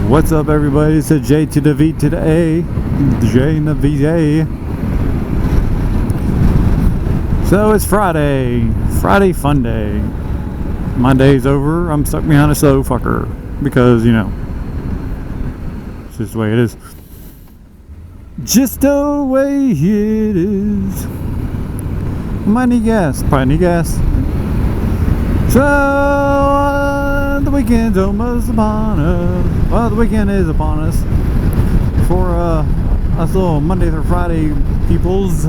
What's up, everybody? It's a J to the V to the A, J and the VA. So it's Friday fun day. My day's over. I'm stuck behind a slow fucker because, you know, it's just the way it is. Just the way it is. Might need gas. Probably need gas. So the weekend's almost upon us. Well, the weekend is upon us for us little Monday through Friday peoples.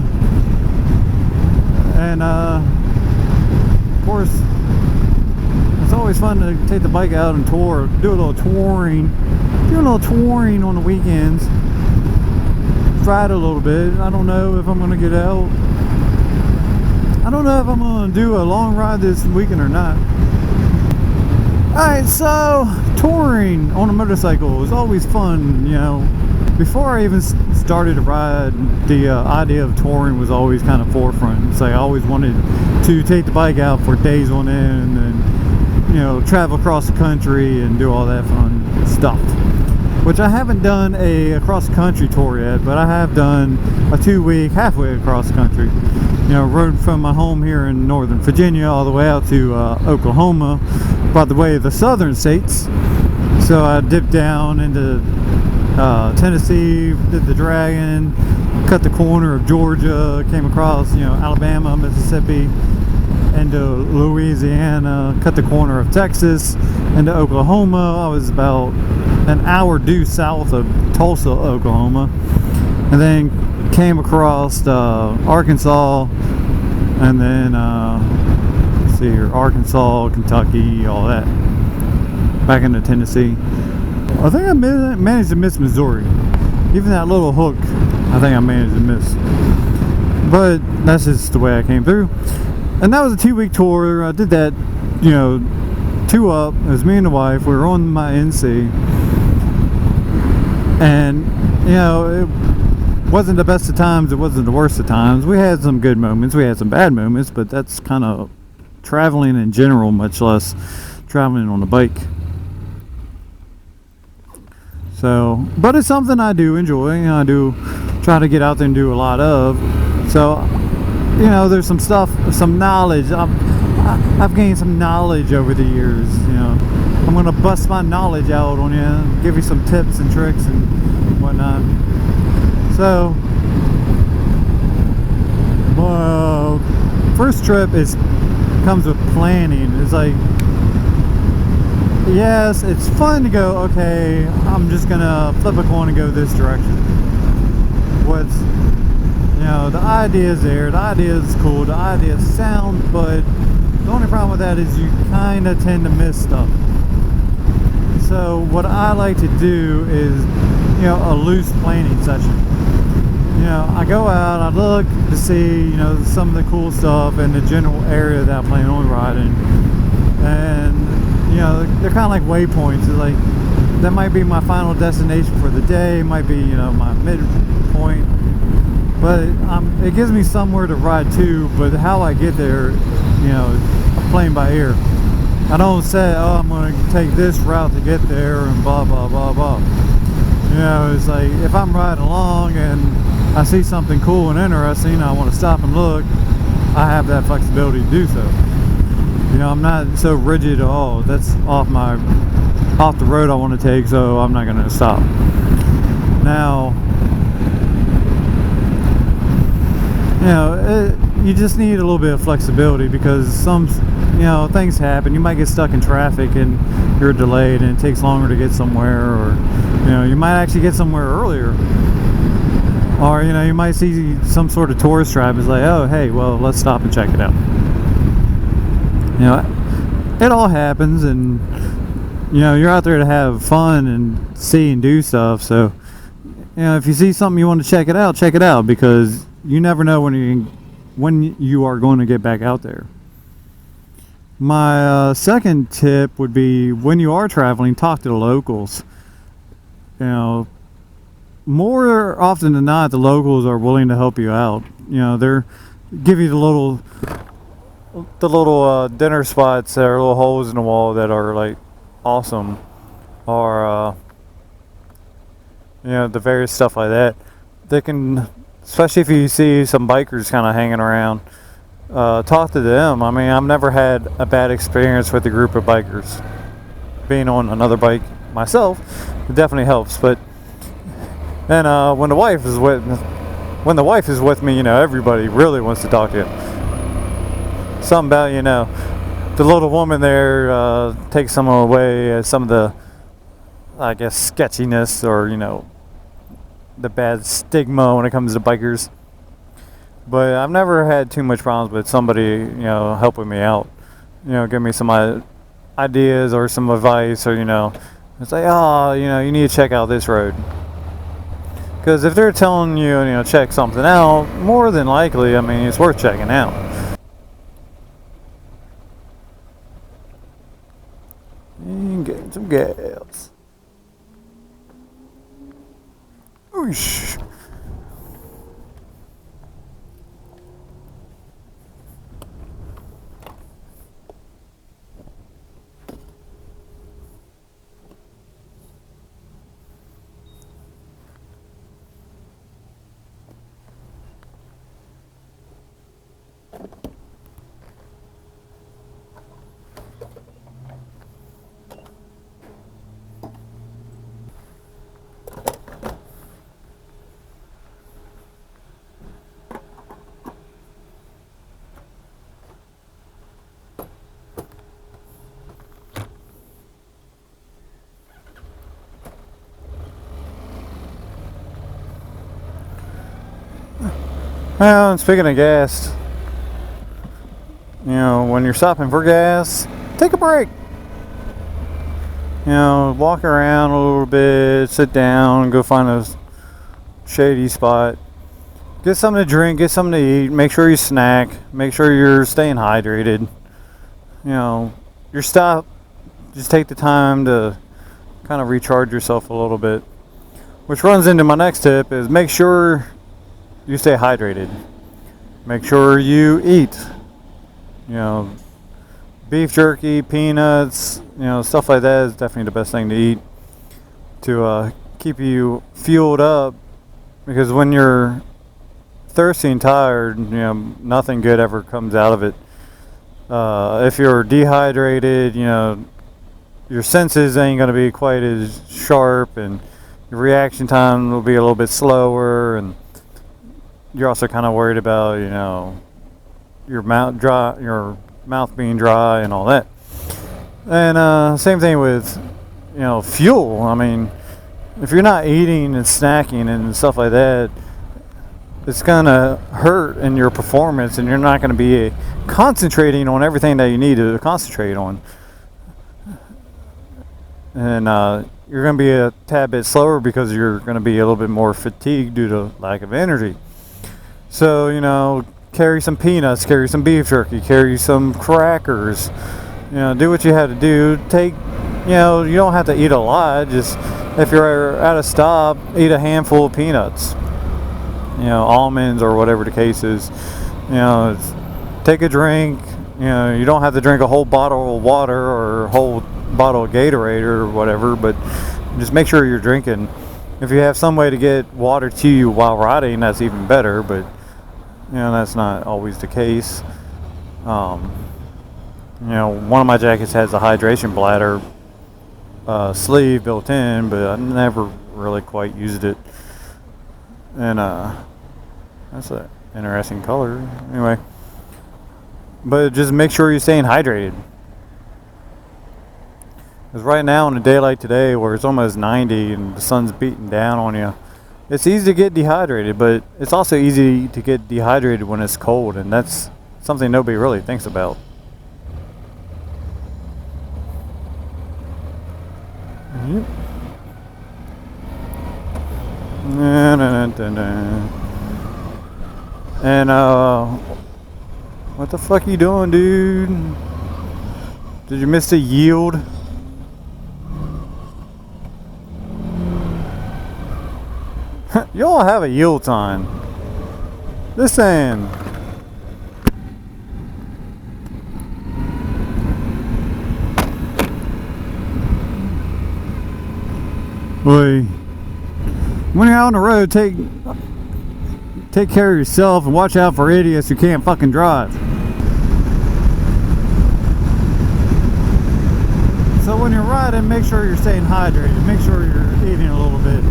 And of course, it's always fun to take the bike out and tour, do a little touring on the weekends. Ride a little bit. I don't know if I'm gonna get out. I don't know if I'm gonna do a long ride this weekend or not. Alright, so touring on a motorcycle is always fun, you know. Before I even started to ride, the idea of touring was always kind of forefront. It's like I always wanted to take the bike out for days on end and, you know, travel across the country and do all that fun stuff. Which I haven't done a across country tour yet, but I have done a 2-week halfway across country. You know, rode from my home here in Northern Virginia all the way out to Oklahoma, by the way of the southern states. So I dipped down into Tennessee, did the Dragon, cut the corner of Georgia, came across, you know, Alabama, Mississippi, into Louisiana, cut the corner of Texas, into Oklahoma. I was about an hour due south of Tulsa, Oklahoma, and then came across Arkansas, and then let's see here, Arkansas, Kentucky, all that, back into Tennessee. I think I managed to miss Missouri. Even that little hook, I think I managed to miss. But that's just the way I came through. And that was a 2-week tour. I did that, you know, 2 up. It was me and the wife. We were on my NC. And, you know, it wasn't the best of times. It wasn't the worst of times. We had some good moments. We had some bad moments. But that's kind of traveling in general, much less traveling on a bike. So, but it's something I do enjoy, and I do try to get out there and do a lot of. So, you know, there's some stuff, some knowledge. I've gained some knowledge over the years. You know, I'm gonna bust my knowledge out on you, give you some tips and tricks and whatnot. So, first trip comes with planning. It's like, yes, it's fun to go, okay, I'm just gonna flip a coin and go this direction. You know, the idea is there, the idea is cool, the idea is sound, but the only problem with that is you kind of tend to miss stuff. So what I like to do is, you know, a loose planning session. You know, I go out, I look to see, you know, some of the cool stuff in the general area that I plan on riding. And you know, they're kind of like waypoints. It's like, that might be my final destination for the day, might be, you know, my midpoint, but it gives me somewhere to ride to. But how I get there, you know, I'm playing by ear. I don't say, oh, I'm going to take this route to get there and blah blah blah blah. You know, it's like, if I'm riding along and I see something cool and interesting, I want to stop and look, I have that flexibility to do so. You know, I'm not so rigid. Oh, that's off the road I want to take, so I'm not going to stop. Now, you know, you just need a little bit of flexibility because you know, things happen. You might get stuck in traffic and you're delayed and it takes longer to get somewhere, or, you know, you might actually get somewhere earlier. Or, you know, you might see some sort of tourist trap. It's like, oh, hey, well, let's stop and check it out. You know, it all happens, and, you know, you're out there to have fun and see and do stuff. So, you know, if you see something you want to check it out, because you never know when you are going to get back out there. My second tip would be, when you are traveling, talk to the locals. You know, more often than not, the locals are willing to help you out. You know, they're give you the little dinner spots that are little holes in the wall that are like awesome, or the various stuff like that. They can, especially if you see some bikers kind of hanging around, talk to them. I mean, I've never had a bad experience with a group of bikers. Being on another bike myself, it definitely helps. But then when the wife is with me, everybody really wants to talk to you. Something about the little woman there takes some away some of the, I guess, sketchiness or the bad stigma when it comes to bikers. But I've never had too much problems with somebody helping me out, give me some ideas or some advice, or it's like, oh, you need to check out this road. Because if they're telling you, check something out, more than likely, I mean, it's worth checking out. And getting some gas. Oosh. Well, and speaking of gas, when you're stopping for gas, take a break. Walk around a little bit, sit down, go find a shady spot, get something to drink, get something to eat, make sure you snack, make sure you're staying hydrated. Your stop, just take the time to kind of recharge yourself a little bit. Which runs into my next tip is make sure you stay hydrated. Make sure you eat. Beef jerky, peanuts, stuff like that is definitely the best thing to eat to keep you fueled up. Because when you're thirsty and tired, nothing good ever comes out of it. If you're dehydrated, your senses ain't going to be quite as sharp, and your reaction time will be a little bit slower, and you're also kind of worried about, your mouth being dry and all that. And same thing with, fuel. I mean, if you're not eating and snacking and stuff like that, it's gonna hurt in your performance, and you're not gonna be concentrating on everything that you need to concentrate on. And you're gonna be a tad bit slower because you're gonna be a little bit more fatigued due to lack of energy. So, carry some peanuts, carry some beef jerky, carry some crackers. Do what you have to do. You don't have to eat a lot. Just if you're at a stop, eat a handful of peanuts. Almonds or whatever the case is. Take a drink. You don't have to drink a whole bottle of water or a whole bottle of Gatorade or whatever, but just make sure you're drinking. If you have some way to get water to you while riding, that's even better, but that's not always the case. One of my jackets has a hydration bladder sleeve built in, but I never really quite used it. And that's an interesting color. Anyway, but just make sure you're staying hydrated. Because right now, in a day like today, where it's almost 90 and the sun's beating down on you, it's easy to get dehydrated, but it's also easy to get dehydrated when it's cold, and that's something nobody really thinks about. Yep. And what the fuck you doing, dude? Did you miss the yield? You all have a yield sign. Listen. Oi. when you're out on the road, take care of yourself and watch out for idiots who can't fucking drive. So when you're riding, make sure you're staying hydrated. Make sure you're eating a little bit.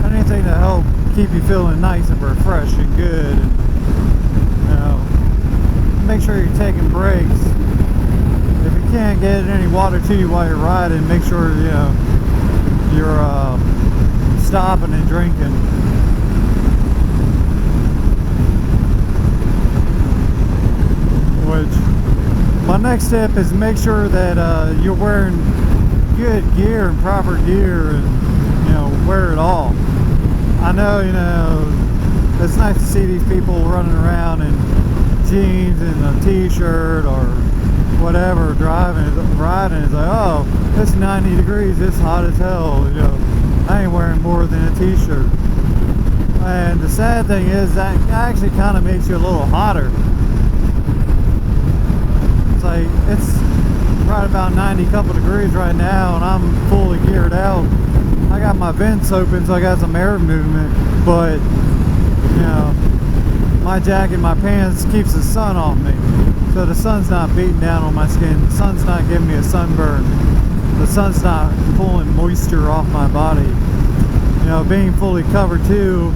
Anything to help keep you feeling nice and refreshed and good. And, you know, make sure you're taking breaks. If you can't get any water to you while you're riding, make sure you're stopping and drinking. Which, my next tip is make sure that you're wearing good gear and proper gear, and wear it all. I know, it's nice to see these people running around in jeans and a t-shirt or whatever, riding. It's like, oh, it's 90 degrees, it's hot as hell. I ain't wearing more than a t-shirt. And the sad thing is that actually kind of makes you a little hotter. It's like, it's right about 90 couple degrees right now, and I'm fully geared out. I got my vents open, so I got some air movement, but my jacket, my pants keeps the sun off me, so the sun's not beating down on my skin. The sun's not giving me a sunburn. The sun's not pulling moisture off my body. Being fully covered too,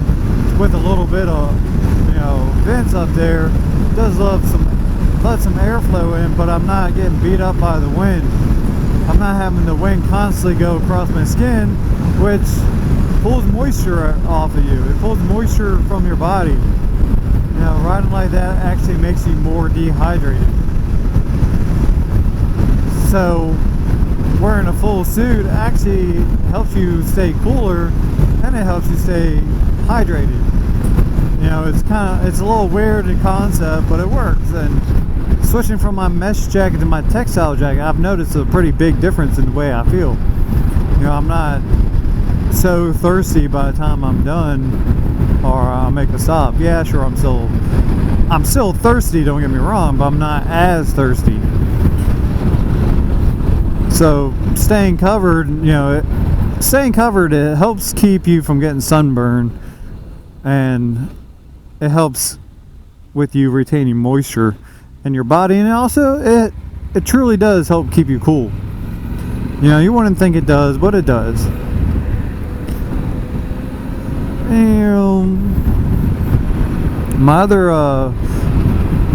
with a little bit of vents up there, does let some airflow in, but I'm not getting beat up by the wind. I'm not having the wind constantly go across my skin, which pulls moisture off of you. It pulls moisture from your body. Riding like that actually makes you more dehydrated. So wearing a full suit actually helps you stay cooler, and it helps you stay hydrated. It's a little weird in concept, but it works. And switching from my mesh jacket to my textile jacket, I've noticed a pretty big difference in the way I feel. I'm not so thirsty by the time I'm done or I make a stop. Yeah, sure, I'm still thirsty, don't get me wrong, but I'm not as thirsty. So staying covered, it helps keep you from getting sunburned, and it helps with you retaining moisture in your body, and also it truly does help keep you cool. You wouldn't think it does, but it does. My other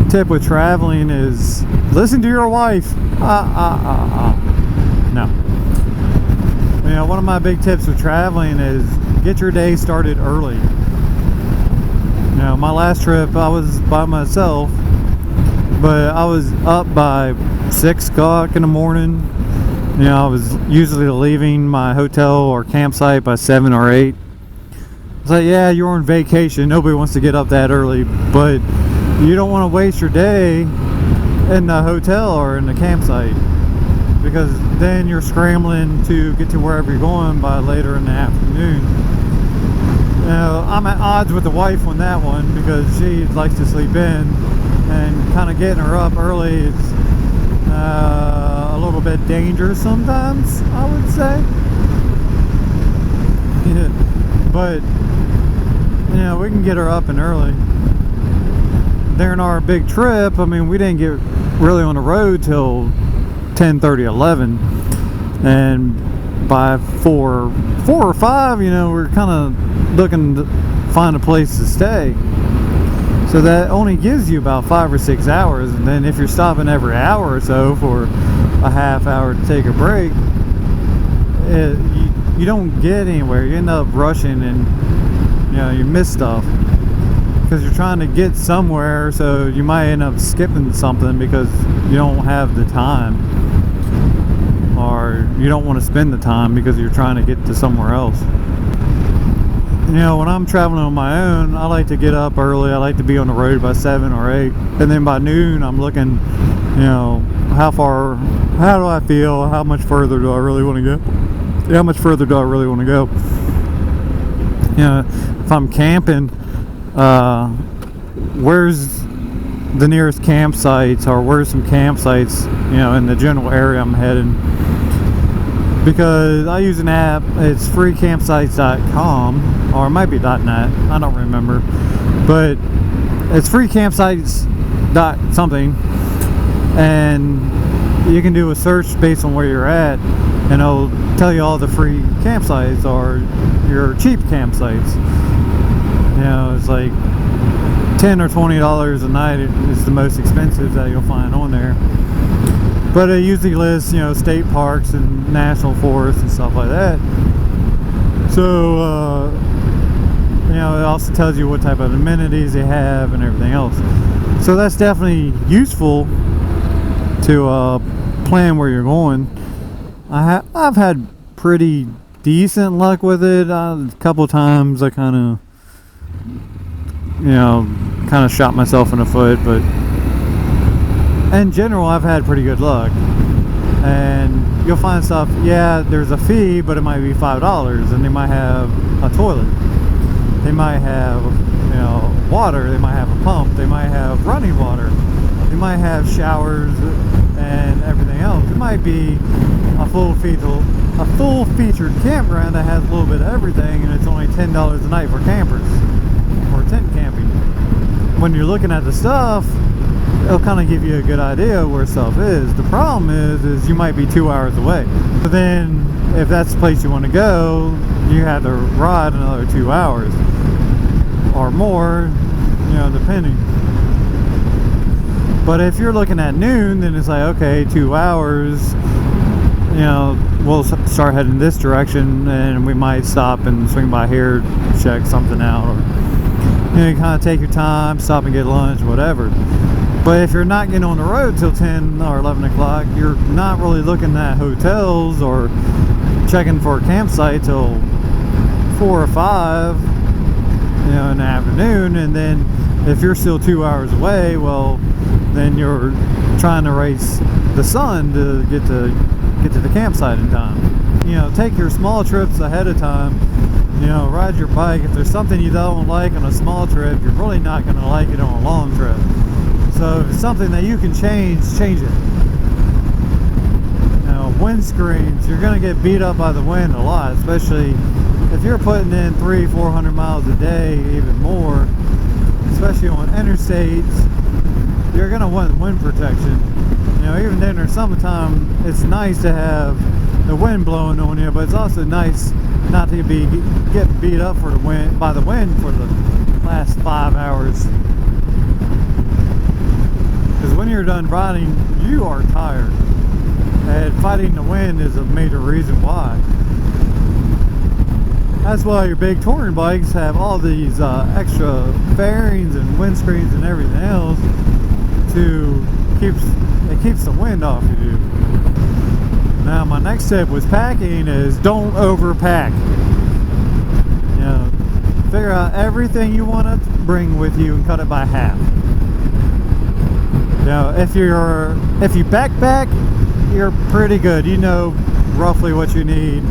tip with traveling is listen to your wife. No. One of my big tips with traveling is get your day started early. My last trip I was by myself, but I was up by 6 o'clock in the morning. I was usually leaving my hotel or campsite by 7 or 8. It's like, yeah, you're on vacation. Nobody wants to get up that early, but you don't want to waste your day in the hotel or in the campsite, because then you're scrambling to get to wherever you're going by later in the afternoon. I'm at odds with the wife on that one, because she likes to sleep in, and kind of getting her up early is a little bit dangerous sometimes, I would say. But we can get her up and early. During our big trip, we didn't get really on the road till 10:30, 11, and by 4 or 5, we're kind of looking to find a place to stay. So that only gives you about 5 or 6 hours, and then if you're stopping every hour or so for a half hour to take a break, you don't get anywhere. You end up rushing, and you miss stuff because you're trying to get somewhere, so you might end up skipping something because you don't have the time, or you don't want to spend the time because you're trying to get to somewhere else. When I'm traveling on my own, I like to get up early. I like to be on the road by 7 or 8, and then by noon I'm looking, how do I feel, how much further do I really want to go, if I'm camping, where's the nearest campsites, or where's some campsites, in the general area I'm heading. because I use an app. It's freecampsites.com, or it might be .net, I don't remember, but it's freecampsites dot something, and you can do a search based on where you're at, and it'll tell you all the free campsites or your cheap campsites. You know, it's like $10 or $20 a night is the most expensive that you'll find on there. But it usually lists, you know, state parks and national forests and stuff like that. So, you know, it also tells you what type of amenities they have and everything else. So that's definitely useful to plan where you're going. I've had pretty decent luck with it. A couple of times I kind of shot myself in the foot, but in general I've had pretty good luck. And you'll find stuff, yeah, there's a fee, but it might be $5, and they might have a toilet, they might have, you know, water, they might have a pump, they might have running water, they might have showers and everything else. It might be a full featured campground that has a little bit of everything, and it's only $10 a night for campers or tent camping. When you're looking at the stuff, it'll kind of give you a good idea where stuff is. The problem is you might be 2 hours away. But then if that's the place you want to go, you have to ride another 2 hours or more, you know, depending. But if you're looking at noon, then it's like, okay, 2 hours, you know, we'll start heading this direction, and we might stop and swing by here, check something out, or, you know, you kind of take your time, stop and get lunch, whatever. But if you're not getting on the road till 10 or 11 o'clock, you're not really looking at hotels or checking for a campsite till 4 or 5, you know, in the afternoon. And then if you're still 2 hours away, well, then you're trying to race the sun to get to the campsite in time. You know, take your small trips ahead of time. You know, ride your bike. If there's something you don't like on a small trip, you're really not going to like it on a long trip. So if it's something that you can change it. Now, windscreens, you're going to get beat up by the wind a lot, especially if you're putting in 300-400 miles a day, even more, especially on interstates. You're going to want wind protection. You know, even during the summertime, it's nice to have the wind blowing on you, but it's also nice not to be getting beat up by the wind for the last 5 hours. Because when you're done riding, you are tired, and fighting the wind is a major reason why. That's why your big touring bikes have all these extra fairings and windscreens and everything else it keeps the wind off of you. Now, my next tip with packing is don't overpack. You know, figure out everything you want to bring with you and cut it by half. Now, if you backpack, you're pretty good. You know roughly what you need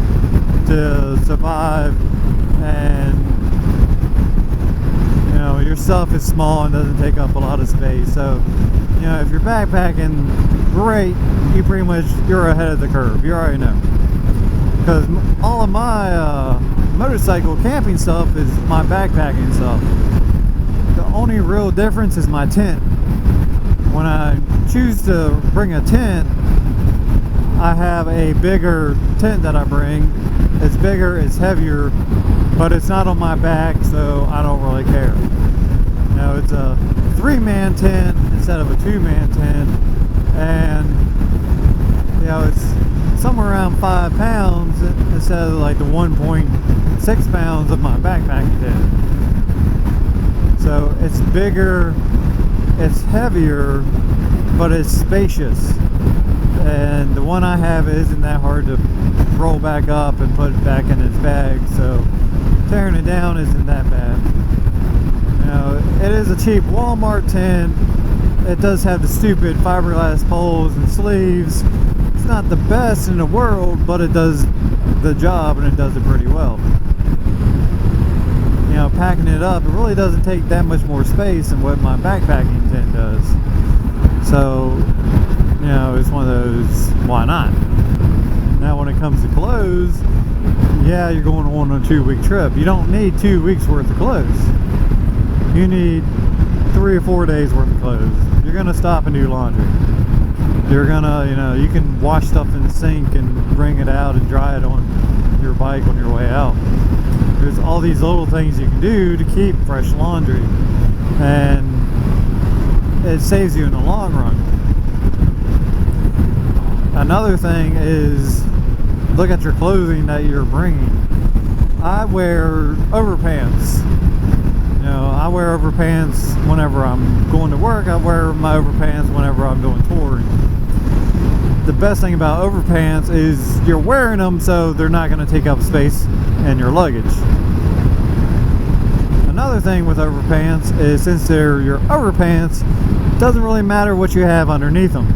to survive, and you know your stuff is small and doesn't take up a lot of space. So, you know, if you're backpacking, great. You're ahead of the curve. You already know, because all of my motorcycle camping stuff is my backpacking stuff. The only real difference is my tent. When I choose to bring a tent, I have a bigger tent that I bring. It's bigger, it's heavier, but it's not on my back, so I don't really care. You know, it's a 3-man tent instead of a 2-man tent, and you know, it's somewhere around 5 pounds instead of like the 1.6 pounds of my backpacking tent. So it's bigger, it's heavier, but it's spacious. And the one I have isn't that hard to roll back up and put it back in its bag, so tearing it down isn't that bad. You know, it is a cheap Walmart tent. It does have the stupid fiberglass poles and sleeves. It's not the best in the world, but it does the job, and it does it pretty well. You know, packing it up, it really doesn't take that much more space than what my backpacking tent does. So, you know, it's one of those, why not? Now when it comes to clothes, yeah, you're going on a 2-week trip. You don't need 2 weeks worth of clothes. You need 3 or 4 days worth of clothes. You're gonna stop and do laundry. You're gonna, you can wash stuff in the sink and bring it out and dry it on your bike on your way out. There's all these little things you can do to keep fresh laundry, and it saves you in the long run. Another thing is, look at your clothing that you're bringing. I wear overpants. I wear overpants whenever I'm going to work. I wear my overpants whenever I'm doing touring. The best thing about overpants is you're wearing them so they're not going to take up space in your luggage. Another thing with overpants is, since they're your overpants, it doesn't really matter what you have underneath them.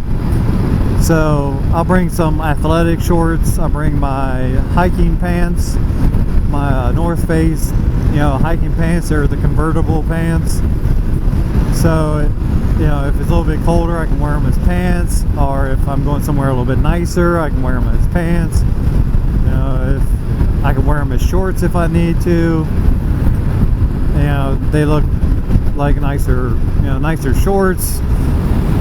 So I'll bring some athletic shorts. I'll bring my hiking pants, my North Face, hiking pants. They're the convertible pants. So, if it's a little bit colder, I can wear them as pants. Or if I'm going somewhere a little bit nicer, I can wear them as pants. If I can wear them as shorts if I need to. They look like nicer shorts.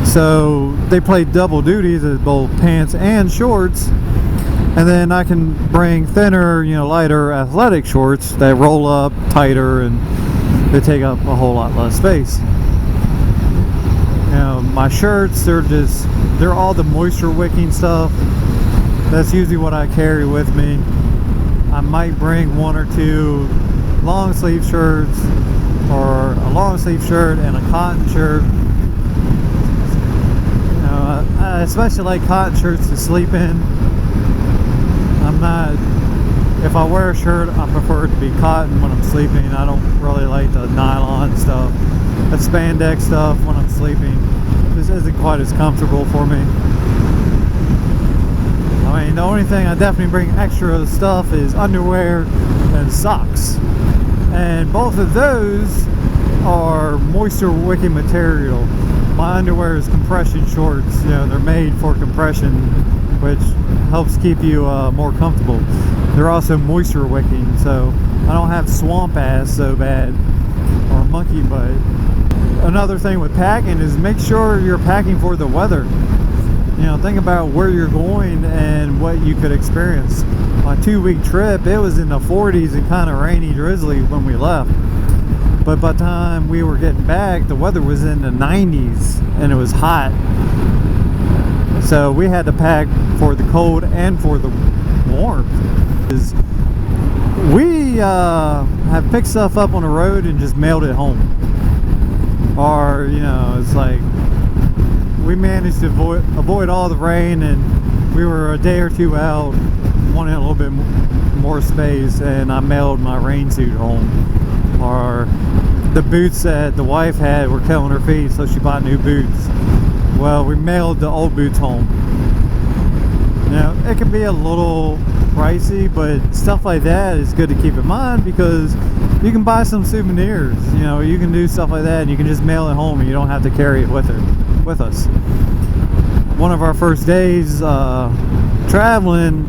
So they play double duties as both pants and shorts. And then I can bring thinner, lighter athletic shorts that roll up tighter and they take up a whole lot less space. My shirts, they're all the moisture wicking stuff. That's usually what I carry with me. I might bring 1 or 2 long sleeve shirts, or a long sleeve shirt and a cotton shirt. I especially like cotton shirts to sleep in. If I wear a shirt, I prefer it to be cotton when I'm sleeping. I don't really like the nylon stuff, the spandex stuff when I'm sleeping. This isn't quite as comfortable for me. The only thing I definitely bring extra stuff is underwear and socks. And both of those are moisture wicking material. My underwear is compression shorts. They're made for compression, which helps keep you more comfortable. They're also moisture wicking, so I don't have swamp ass so bad, or monkey butt. Another thing with packing is make sure you're packing for the weather. Think about where you're going and what you could experience. On a 2-week trip, it was in the 40s and kind of rainy, drizzly when we left. But by the time we were getting back, the weather was in the 90s and it was hot. So we had to pack for the cold and for the warmth. We have picked stuff up on the road and just mailed it home. Or, it's like we managed to avoid all the rain, and we were a day or 2 out, wanting a little bit more space, and I mailed my rain suit home. Or the boots that the wife had were killing her feet, so she bought new boots. Well, we mailed the old boots home. It can be a little pricey, but stuff like that is good to keep in mind, because you can buy some souvenirs. You can do stuff like that, and you can just mail it home, and you don't have to carry it with us. One of our first days traveling,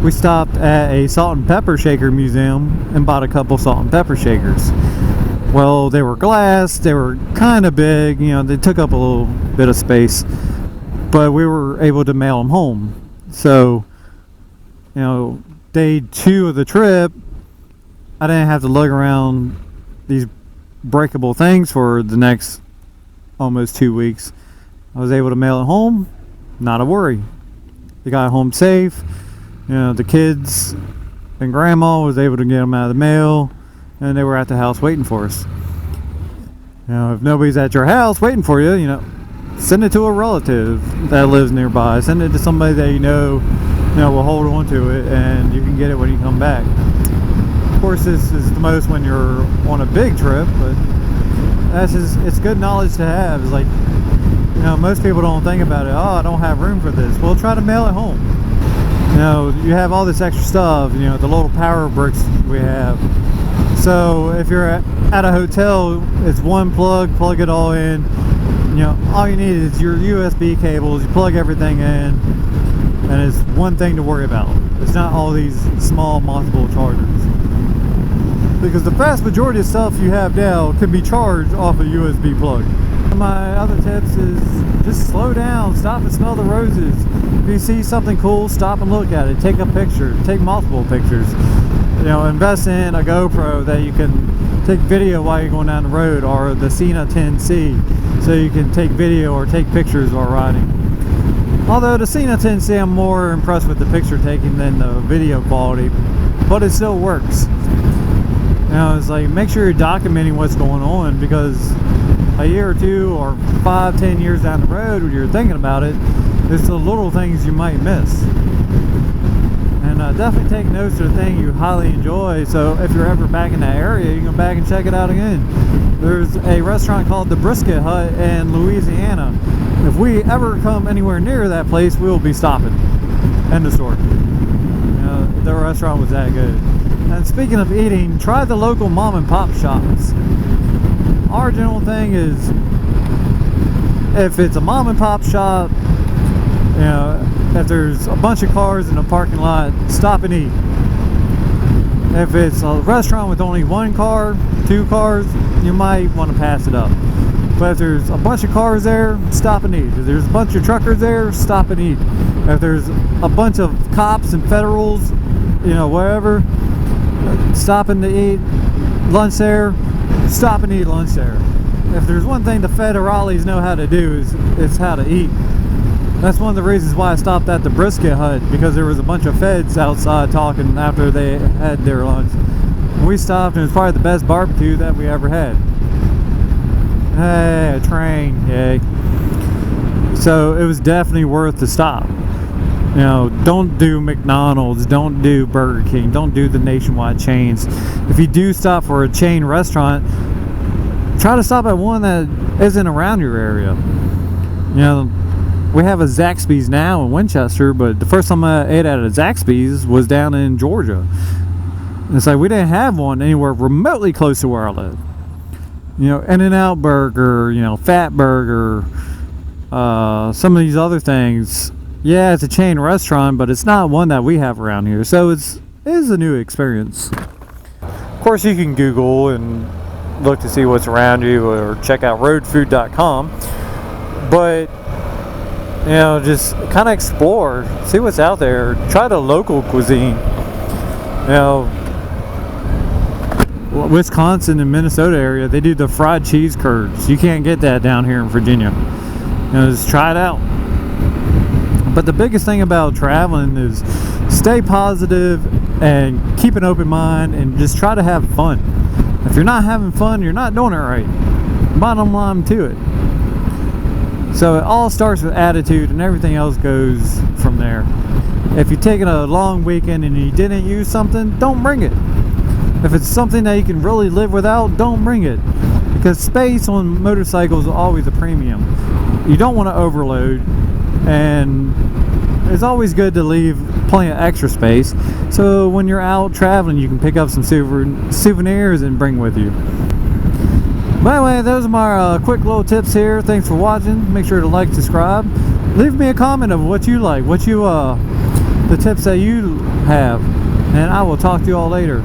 we stopped at a salt and pepper shaker museum and bought a couple salt and pepper shakers. Well, they were glass, they were kind of big, they took up a little bit of space, but we were able to mail them home. So, day 2 of the trip, I didn't have to lug around these breakable things for the next almost 2 weeks. I was able to mail it home, not a worry. They got home safe. The kids and grandma was able to get them out of the mail, and they were at the house waiting for us. If nobody's at your house waiting for you, send it to a relative that lives nearby. Send it to somebody that will hold on to it, and you can get it when you come back. Of course, this is the most when you're on a big trip, but it's good knowledge to have. It's like, most people don't think about it. Oh, I don't have room for this. Well, try to mail it home. You have all this extra stuff, the little power bricks we have. So if you're at a hotel, it's one plug it all in. All you need is your USB cables. You plug everything in. and it's one thing to worry about. It's not all these small multiple chargers, because the vast majority of stuff you have now can be charged off a USB plug. My other tips is just slow down, stop and smell the roses. If you see something cool, stop and look at it, take a picture, take multiple pictures. You know, invest in a GoPro that you can take video while you're going down the road, or the Cena 10C, so you can take video or take pictures while riding. Although the Cena 10C, I'm more impressed with the picture taking than the video quality, but it still works. You know, it's like, make sure you're documenting what's going on, because a year or two or 5-10 years down the road when you're thinking about it, it's the little things you might miss. And definitely take notes of the thing you highly enjoy, so if you're ever back in that area, you can go back and check it out again. There's a restaurant called the Brisket Hut in Louisiana. If we ever come anywhere near that place, we'll be stopping. End of story. You know, the restaurant was that good. And speaking of eating, try the local mom and pop shops. Our general thing is, if it's a mom and pop shop, you know, if there's a bunch of cars in the parking lot, stop and eat. If it's a restaurant with only one car, 2 cars, you might want to pass it up. But if there's a bunch of cars there, stop and eat. If there's a bunch of truckers there, stop and eat. If there's a bunch of cops and federals, you know, wherever, stopping to eat lunch there, stop and eat lunch there. If there's one thing the federales know how to do, is how to eat. That's one of the reasons why I stopped at the Brisket Hut, because there was a bunch of feds outside talking after they had their lunch. We stopped, and it was probably the best barbecue that we ever had. Hey, a train, yay. So it was definitely worth the stop. You know, don't do McDonald's, don't do Burger King, don't do the nationwide chains. If you do stop for a chain restaurant, try to stop at one that isn't around your area. You know, we have a Zachbees now in Winchester, but the first time I ate at a Zachbees was down in Georgia. It's like we didn't have one anywhere remotely close to where I live. You know, In-N-Out Burger, you know, Fat Burger, some of these other things. Yeah, it's a chain restaurant, but it's not one that we have around here, so it is a new experience. Of course, you can Google and look to see what's around you, or check out roadfood.com, but you know, just kind of explore, see what's out there, try the local cuisine. You know, Wisconsin and Minnesota area, they do the fried cheese curds. You can't get that down here in Virginia. You know, just try it out. But the biggest thing about traveling is stay positive and keep an open mind, and just try to have fun. If you're not having fun, you're not doing it right. Bottom line to it. So it all starts with attitude, and everything else goes from there. If you're taking a long weekend and you didn't use something, don't bring it. If it's something that you can really live without, don't bring it. Because space on motorcycles is always a premium. You don't want to overload, and it's always good to leave plenty of extra space, so when you're out traveling you can pick up some souvenirs and bring with you. But anyway, those are my quick little tips here. Thanks for watching. Make sure to like, subscribe, leave me a comment of what you like, the tips that you have, and I will talk to you all later.